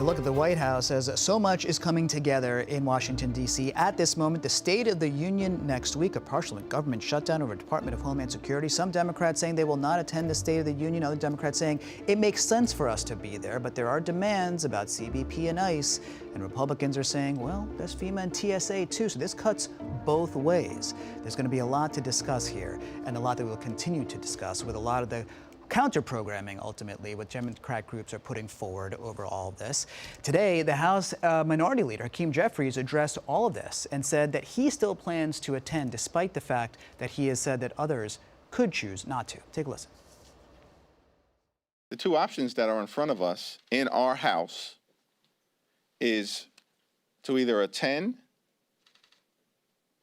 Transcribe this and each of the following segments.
A look at the White House as so much is coming together in Washington, D.C. At this moment, the State of the Union next week, a partial government shutdown over Department of Homeland Security. Some Democrats saying they will not attend the State of the Union. Other Democrats saying it makes sense for us to be there, but there are demands about CBP and ICE. And Republicans are saying, well, there's FEMA and TSA too. So this cuts both ways. There's going to be a lot to discuss here, and a lot that we'll continue to discuss with a lot of the counter-programming, ultimately, what Democrat groups are putting forward over all of this. Today, the House Minority Leader, Hakeem Jeffries, addressed all of this and said that he still plans to attend, despite the fact that he has said that others could choose not to. Take a listen. The two options that are in front of us in our House is to either attend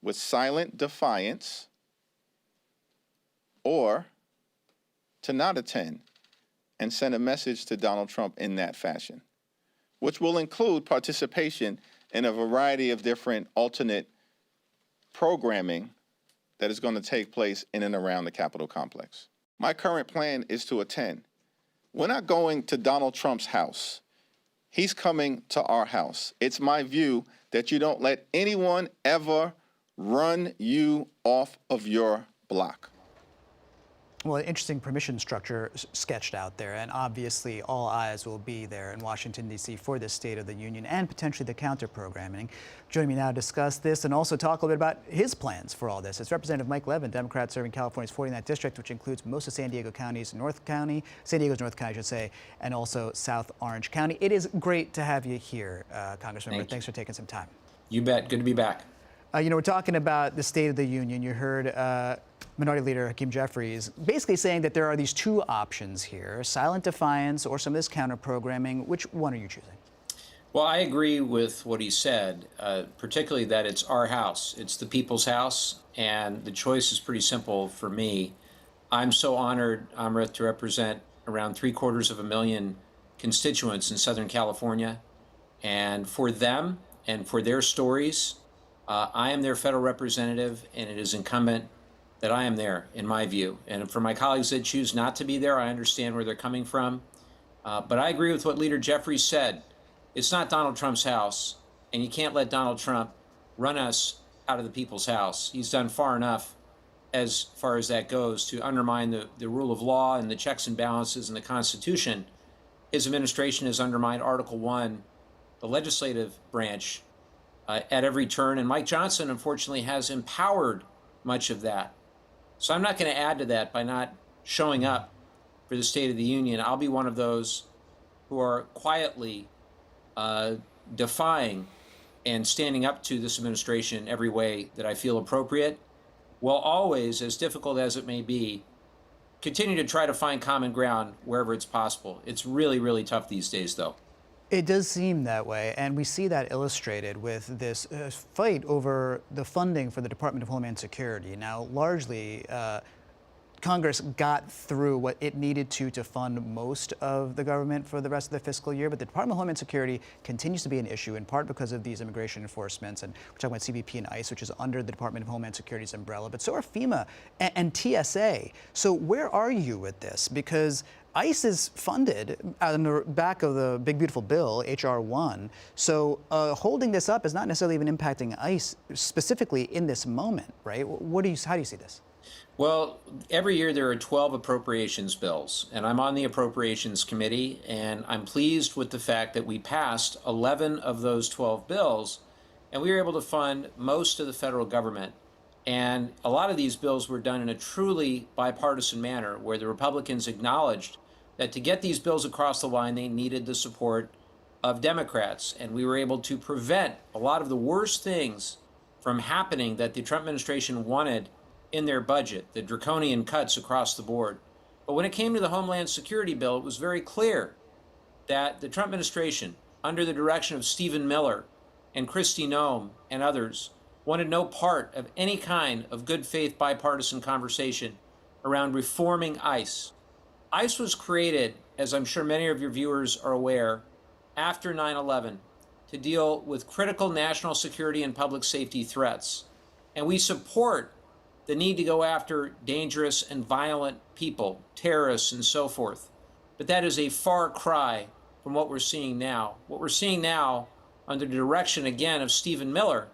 with silent defiance or to not attend and send a message to Donald Trump in that fashion, which will include participation in a variety of different alternate programming that is going to take place in and around the Capitol complex. My current plan is to attend. We're not going to Donald Trump's house. He's coming to our house. It's my view that you don't let anyone ever run you off of your block. Well, an interesting permission structure sketched out there, and obviously all eyes will be there in Washington, D.C. for this State of the Union and potentially the counter-programming. Joining me now to discuss this and also talk a little bit about his plans for all this is Representative Mike Levin, Democrat serving California's 49th District, which includes most of San Diego's North County, I should say, and also South Orange County. It is great to have you here, Congressman. Thanks for taking some time. You bet. Good to be back. We're talking about the State of the Union. You heard Minority Leader Hakeem Jeffries basically saying that there are these two options here, silent defiance or some of this counter-programming. Which one are you choosing? Well, I agree with what he said, particularly that it's our house. It's the people's house, and the choice is pretty simple for me. I'm so honored, Amrit, to represent around 750,000 constituents in Southern California. And for them and for their stories, I am their federal representative, and it is incumbent that I am there, in my view. And for my colleagues that choose not to be there, I understand where they're coming from. But I agree with what Leader Jeffries said. It's not Donald Trump's house, and you can't let Donald Trump run us out of the people's house. He's done far enough as far as that goes to undermine the rule of law and the checks and balances in the Constitution. His administration has undermined Article 1, the legislative branch, at every turn, and Mike Johnson, unfortunately, has empowered much of that. So I'm not going to add to that by not showing up for the State of the Union. I'll be one of those who are quietly defying and standing up to this administration every way that I feel appropriate, while always, as difficult as it may be, continue to try to find common ground wherever it's possible. It's really, really tough these days, though. It does seem that way, and we see that illustrated with this fight over the funding for the Department of Homeland Security. Now, largely, Congress got through what it needed to fund most of the government for the rest of the fiscal year, but the Department of Homeland Security continues to be an issue, in part because of these immigration enforcements, and we're talking about CBP and ICE, which is under the Department of Homeland Security's umbrella, but so are FEMA and TSA. So where are you with this? Because ICE is funded on the back of the big, beautiful bill, H.R. 1. So holding this up is not necessarily even impacting ICE specifically in this moment, right? How do you see this? Well, every year there are 12 appropriations bills, and I'm on the Appropriations Committee, and I'm pleased with the fact that we passed 11 of those 12 bills, and we were able to fund most of the federal government. And a lot of these bills were done in a truly bipartisan manner, where the Republicans acknowledged that to get these bills across the line, they needed the support of Democrats. And we were able to prevent a lot of the worst things from happening that the Trump administration wanted in their budget, the draconian cuts across the board. But when it came to the Homeland Security bill, it was very clear that the Trump administration, under the direction of Stephen Miller and Kristi Noem and others, wanted no part of any kind of good faith bipartisan conversation around reforming ICE. ICE was created, as I'm sure many of your viewers are aware, after 9/11 to deal with critical national security and public safety threats. And we support the need to go after dangerous and violent people, terrorists and so forth. But that is a far cry from what we're seeing now. What we're seeing now, under the direction again of Stephen Miller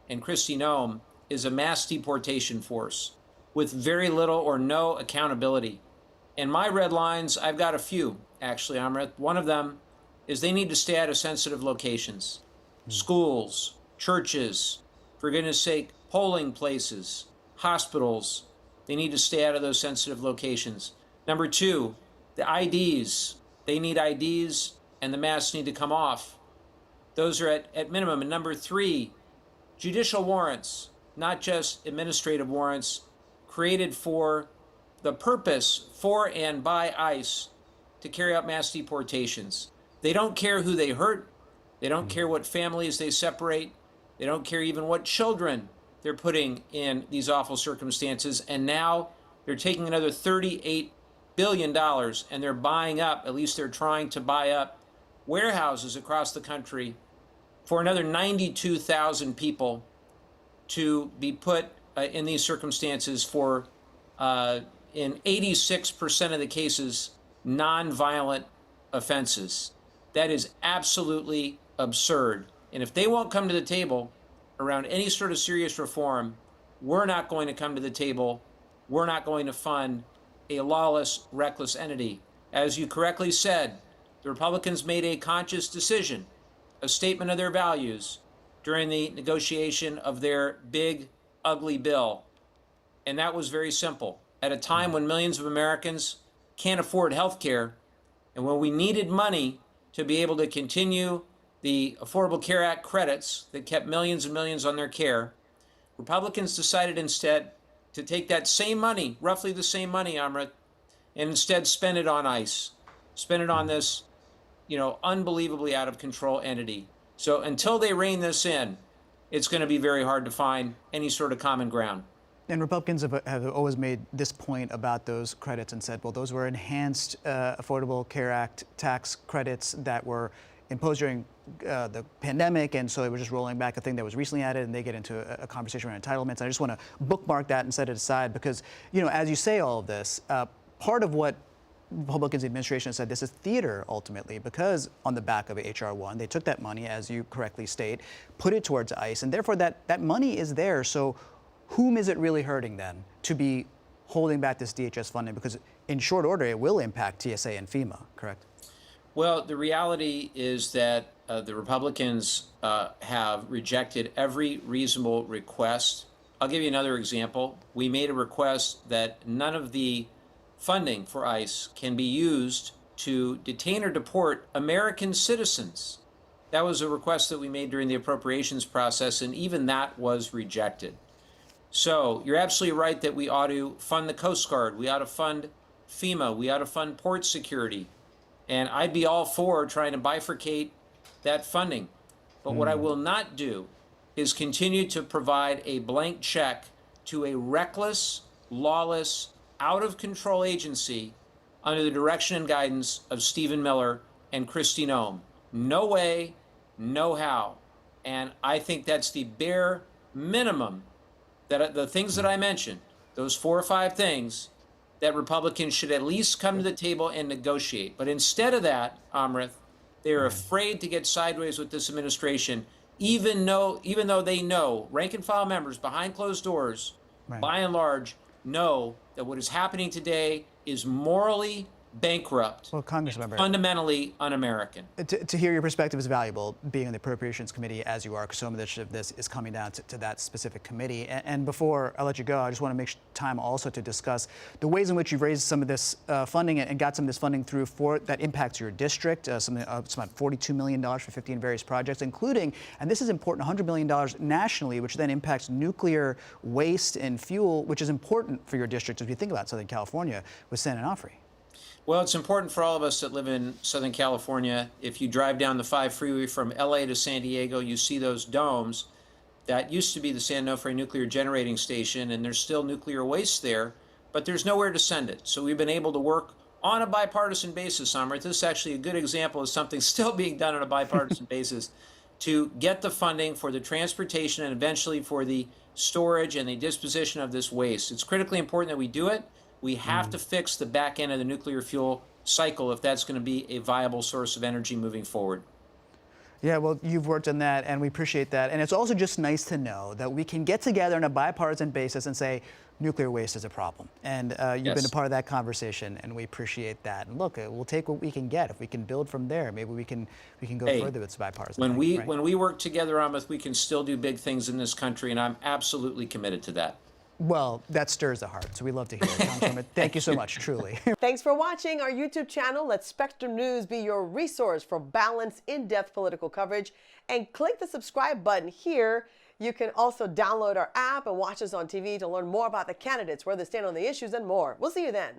and Kristi Noem, is a mass deportation force with very little or no accountability. And my red lines, I've got a few, actually, Amrit. One of them is they need to stay out of sensitive locations. Schools, churches, for goodness sake, polling places, hospitals. They need to stay out of those sensitive locations. Number two, the IDs. They need IDs, and the masks need to come off. Those are at minimum. And number three, judicial warrants, not just administrative warrants, created for the purpose for and by ICE to carry out mass deportations. They don't care who they hurt. They don't care what families they separate. They don't care even what children they're putting in these awful circumstances. And now they're taking another $38 billion and they're buying up, at least they're trying to buy up, warehouses across the country for another 92,000 people to be put in these circumstances for, in 86% of the cases, non-violent offenses. That is absolutely absurd. And if they won't come to the table around any sort of serious reform, we're not going to come to the table. We're not going to fund a lawless, reckless entity. As you correctly said, the Republicans made a conscious decision, a statement of their values during the negotiation of their big, ugly bill. And that was very simple. At a time when millions of Americans can't afford health care, and when we needed money to be able to continue the Affordable Care Act credits that kept millions and millions on their care, Republicans decided instead to take that same money, roughly the same money, Amrit, and instead spend it on ICE, spend it on this, unbelievably out of control entity. So until they rein this in, it's going to be very hard to find any sort of common ground. And Republicans have always made this point about those credits and said, well, those were enhanced Affordable Care Act tax credits that were imposed during the pandemic, and so they were just rolling back a thing that was recently added, and they get into a conversation around entitlements. I just want to bookmark that and set it aside because, as you say all of this, part of what Republicans administration said, this is theater ultimately, because on the back of H.R. 1, they took that money, as you correctly state, put it towards ICE, and therefore that money is there. So whom is it really hurting then to be holding back this DHS funding? Because in short order, it will impact TSA and FEMA, correct? Well, the reality is that the Republicans have rejected every reasonable request. I'll give you another example. We made a request that none of the funding for ICE can be used to detain or deport American citizens. That was a request that we made during the appropriations process, and even that was rejected. So you're absolutely right that we ought to fund the Coast Guard. We ought to fund FEMA. We ought to fund port security. And I'd be all for trying to bifurcate that funding. But what I will not do is continue to provide a blank check to a reckless, lawless, out-of-control agency under the direction and guidance of Stephen Miller and Kristi Noem. No way, no how. And I think that's the bare minimum, that the things that I mentioned, those 4 or 5 things, that Republicans should at least come to the table and negotiate. But instead of that, Amrit, they're afraid to get sideways with this administration, even though they know, rank and file members behind closed doors, by and large, know that what is happening today is morally bankrupt, well, Congressmember, fundamentally un-American. To hear your perspective is valuable, being on the Appropriations Committee as you are, because so much of this is coming down to that specific committee. And before I let you go, I just want to make time also to discuss the ways in which you've raised some of this funding and got some of this funding through that impacts your district, it's about $42 million for 15 various projects, including, and this is important, $100 million nationally, which then impacts nuclear waste and fuel, which is important for your district as we think about Southern California with San Onofre. Well, it's important for all of us that live in Southern California. If you drive down the 5 freeway from LA to San Diego, you see those domes. That used to be the San Onofre Nuclear Generating Station, and there's still nuclear waste there, but there's nowhere to send it. So we've been able to work on a bipartisan basis, Amrit. This is actually a good example of something still being done on a bipartisan basis to get the funding for the transportation and eventually for the storage and the disposition of this waste. It's critically important that we do it. We have to fix the back end of the nuclear fuel cycle if that's going to be a viable source of energy moving forward. Yeah, well, you've worked on that, and we appreciate that. And it's also just nice to know that we can get together on a bipartisan basis and say nuclear waste is a problem. And you've been a part of that conversation, and we appreciate that. And look, we'll take what we can get. If we can build from there, maybe we can go further with bipartisan. When we work together, Amith, we can still do big things in this country, and I'm absolutely committed to that. Well, that stirs the heart, so we love to hear it. Congresswoman, thank you so much, truly. Thanks for watching our YouTube channel. Let Spectrum News be your resource for balanced, in-depth political coverage. And click the subscribe button here. You can also download our app and watch us on TV to learn more about the candidates, where they stand on the issues, and more. We'll see you then.